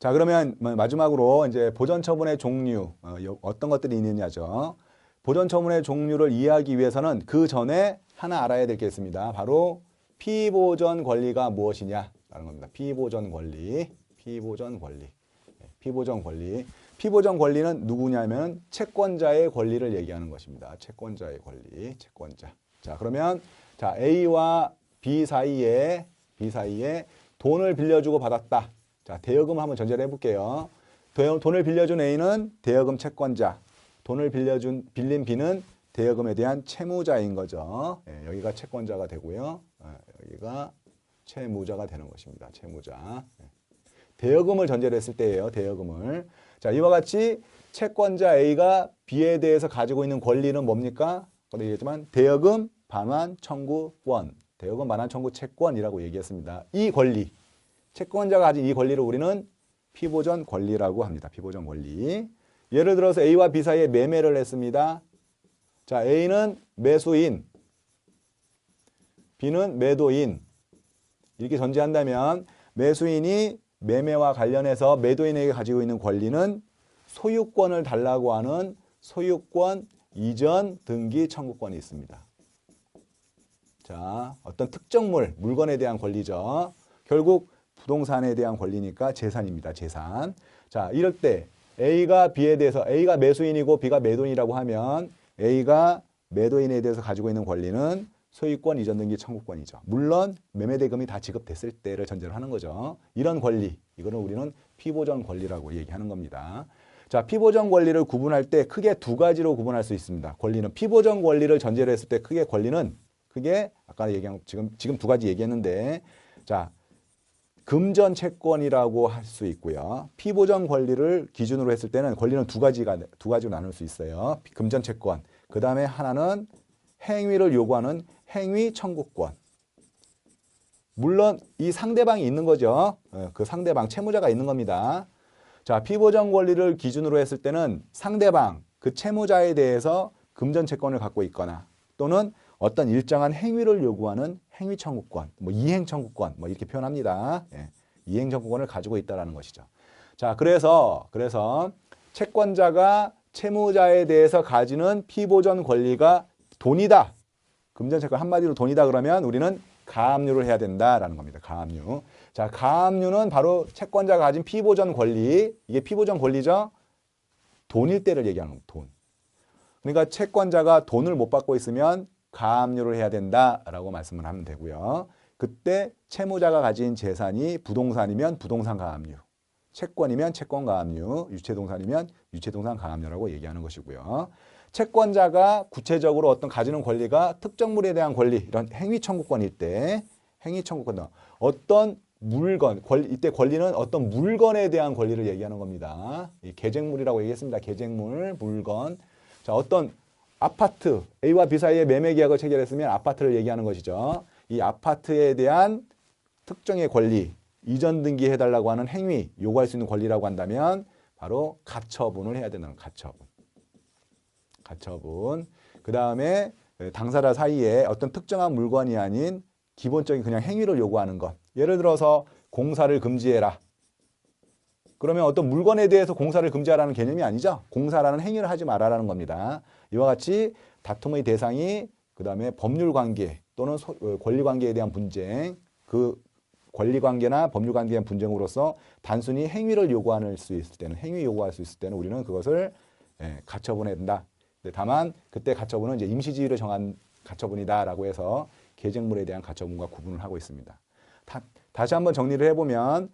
자, 그러면 마지막으로 이제 보전 처분의 종류, 어떤 것들이 있느냐죠. 보전 처분의 종류를 이해하기 위해서는 그 전에 하나 알아야 될 게 있습니다. 바로 피보전 권리가 무엇이냐라는 겁니다. 피보전 권리, 피보전 권리, 피보전 권리. 피보전 권리는 누구냐면 채권자의 권리를 얘기하는 것입니다. 채권자의 권리, 채권자. 자, 그러면 자, A와 B 사이에 돈을 빌려주고 받았다. 자, 대여금을 한번 전제를 해볼게요. 돈을 빌려준 A는 대여금 채권자, 돈을 빌린 B는 대여금에 대한 채무자인 거죠. 예, 여기가 채권자가 되고요. 여기가 채무자가 되는 것입니다. 채무자. 예. 대여금을 전제로 했을 때예요. 대여금을. 자, 이와 같이 채권자 A가 B에 대해서 가지고 있는 권리는 뭡니까? 아까 얘기했지만 대여금 반환 청구권, 대여금 반환 청구 채권이라고 얘기했습니다. 이 권리, 채권자가 가진 이 권리를 우리는 피보전 권리라고 합니다. 피보전 권리. 예를 들어서 A와 B 사이에 매매를 했습니다. 자, A는 매수인, B는 매도인. 이렇게 전제한다면 매수인이 매매와 관련해서 매도인에게 가지고 있는 권리는 소유권을 달라고 하는 소유권 이전 등기 청구권이 있습니다. 자, 어떤 특정물, 물건에 대한 권리죠. 결국 부동산에 대한 권리니까 재산입니다. 재산. 자, 이럴 때 A가 B에 대해서 A가 매수인이고 B가 매도인이라고 하면 A가 매도인에 대해서 가지고 있는 권리는 소유권 이전 등기 청구권이죠. 물론 매매대금이 다 지급됐을 때를 전제로 하는 거죠. 이런 권리, 이거는 우리는 피보전 권리라고 얘기하는 겁니다. 자, 피보전 권리를 구분할 때 크게 두 가지로 구분할 수 있습니다. 권리는 피보전 권리를 전제로 했을 때 권리는 크게 아까 얘기한 지금 두 가지 얘기했는데, 자, 금전 채권이라고 할 수 있고요. 피보전 권리를 기준으로 했을 때는 권리는 두 가지로 나눌 수 있어요. 금전 채권. 그 다음에 하나는 행위를 요구하는 행위 청구권. 물론 이 상대방이 있는 거죠. 그 상대방 채무자가 있는 겁니다. 자, 피보전 권리를 기준으로 했을 때는 상대방, 그 채무자에 대해서 금전 채권을 갖고 있거나 또는 어떤 일정한 행위를 요구하는 행위 청구권, 뭐 이행 청구권, 뭐 이렇게 표현합니다. 예, 이행 청구권을 가지고 있다라는 것이죠. 자, 그래서 채권자가 채무자에 대해서 가지는 피보전 권리가 돈이다. 금전 채권 한마디로 돈이다 그러면 우리는 가압류를 해야 된다라는 겁니다. 가압류. 자, 가압류는 바로 채권자가 가진 피보전 권리. 이게 피보전 권리죠. 돈일 때를 얘기하는 겁니다. 돈. 그러니까 채권자가 돈을 못 받고 있으면 가압류를 해야 된다라고 말씀을 하면 되고요. 그때 채무자가 가진 재산이 부동산이면 부동산 가압류, 채권이면 채권 가압류, 유체동산이면 유체동산 가압류라고 얘기하는 것이고요. 채권자가 구체적으로 어떤 가지는 권리가 특정물에 대한 권리, 이런 행위 청구권일 때, 행위 청구권, 어떤 물건, 이때 권리는 어떤 물건에 대한 권리를 얘기하는 겁니다. 이 계쟁물이라고 얘기했습니다. 계쟁물, 물건. 자, 어떤 아파트, A와 B 사이에 매매 계약을 체결했으면 아파트를 얘기하는 것이죠. 이 아파트에 대한 특정의 권리, 이전 등기해달라고 하는 행위, 요구할 수 있는 권리라고 한다면 바로 가처분을 해야 되는 가처분. 가처분. 그 다음에 당사자 사이에 어떤 특정한 물건이 아닌 기본적인 그냥 행위를 요구하는 것. 예를 들어서 공사를 금지해라. 그러면 어떤 물건에 대해서 공사를 금지하라는 개념이 아니죠. 공사라는 행위를 하지 말아라는 겁니다. 이와 같이 다툼의 대상이 그 다음에 법률 관계 또는 권리 관계에 대한 분쟁, 그 권리 관계나 법률 관계에 대한 분쟁으로서 단순히 행위를 요구할 수 있을 때는 우리는 그것을 가처분해야 된다. 다만 그때 가처분은 이제 임시지위를 정한 가처분이다라고 해서 계쟁물에 대한 가처분과 구분을 하고 있습니다. 다시 한번 정리를 해보면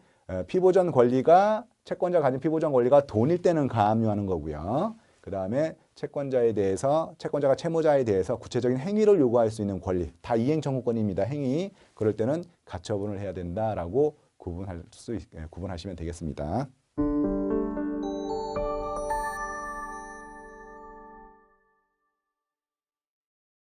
피보전 권리가 채권자가 가진 피보전 권리가 돈일 때는 가압류하는 거고요. 그 다음에 채권자가 채무자에 대해서 구체적인 행위를 요구할 수 있는 권리, 다 이행 청구권입니다. 행위. 그럴 때는 가처분을 해야 된다라고 구분하시면 되겠습니다.